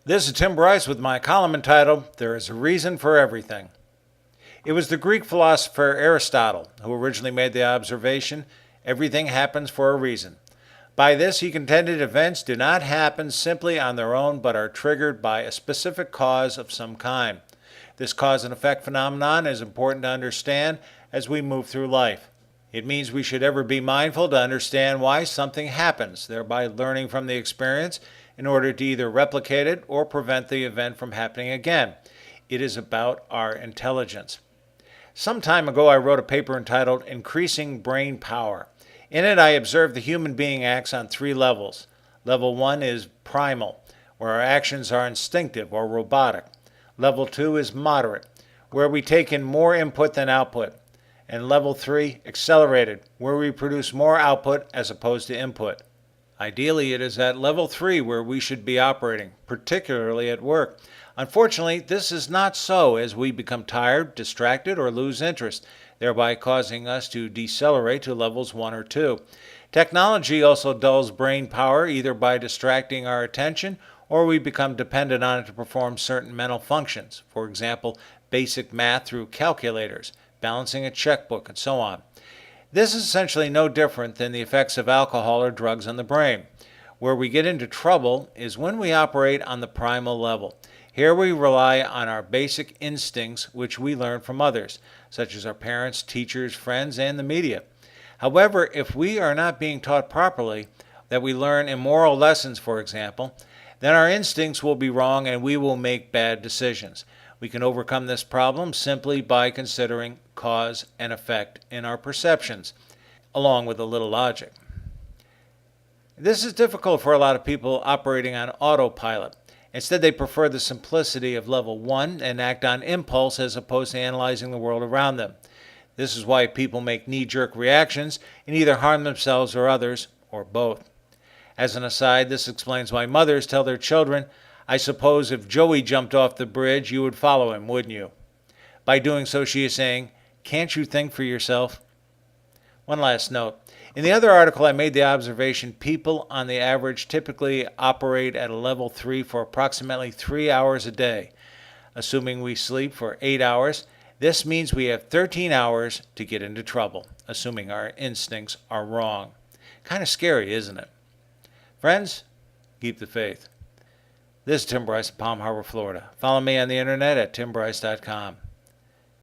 This is Tim Bryce with my column entitled, There is a Reason for Everything. It was the Greek philosopher Aristotle who originally made the observation, everything happens for a reason. By this, he contended events do not happen simply on their own but are triggered by a specific cause of some kind. This cause and effect phenomenon is important to understand as we move through life. It means we should ever be mindful to understand why something happens, thereby learning from the experience in order to either replicate it or prevent the event from happening again. It is about our intelligence. Some time ago, I wrote a paper entitled Increasing Brain Power. In it, I observed the human being acts on three levels. Level 1 is primal, where our actions are instinctive or robotic. Level 2 is moderate, where we take in more input than output. And level 3, accelerated, where we produce more output as opposed to input. Ideally, it is at level 3 where we should be operating, particularly at work. Unfortunately, this is not so as we become tired, distracted, or lose interest, thereby causing us to decelerate to levels 1 or 2. Technology also dulls brain power either by distracting our attention or we become dependent on it to perform certain mental functions, for example, basic math through calculators, balancing a checkbook, and so on. This is essentially no different than the effects of alcohol or drugs on the brain. Where we get into trouble is when we operate on the primal level. Here we rely on our basic instincts which we learn from others, such as our parents, teachers, friends, and the media. However, if we are not being taught properly, that we learn immoral lessons, for example, then our instincts will be wrong and we will make bad decisions. We can overcome this problem simply by considering cause and effect in our perceptions, along with a little logic. This is difficult for a lot of people operating on autopilot. Instead, they prefer the simplicity of level 1 and act on impulse as opposed to analyzing the world around them. This is why people make knee-jerk reactions and either harm themselves or others, or both. As an aside, this explains why mothers tell their children, I suppose if Joey jumped off the bridge, you would follow him, wouldn't you? By doing so, she is saying, can't you think for yourself? One last note. In the other article, I made the observation people on the average typically operate at a level 3 for approximately 3 hours a day. Assuming we sleep for 8 hours, this means we have 13 hours to get into trouble, assuming our instincts are wrong. Kind of scary, isn't it? Friends, keep the faith. This is Tim Bryce of Palm Harbor, Florida. Follow me on the internet at timbryce.com.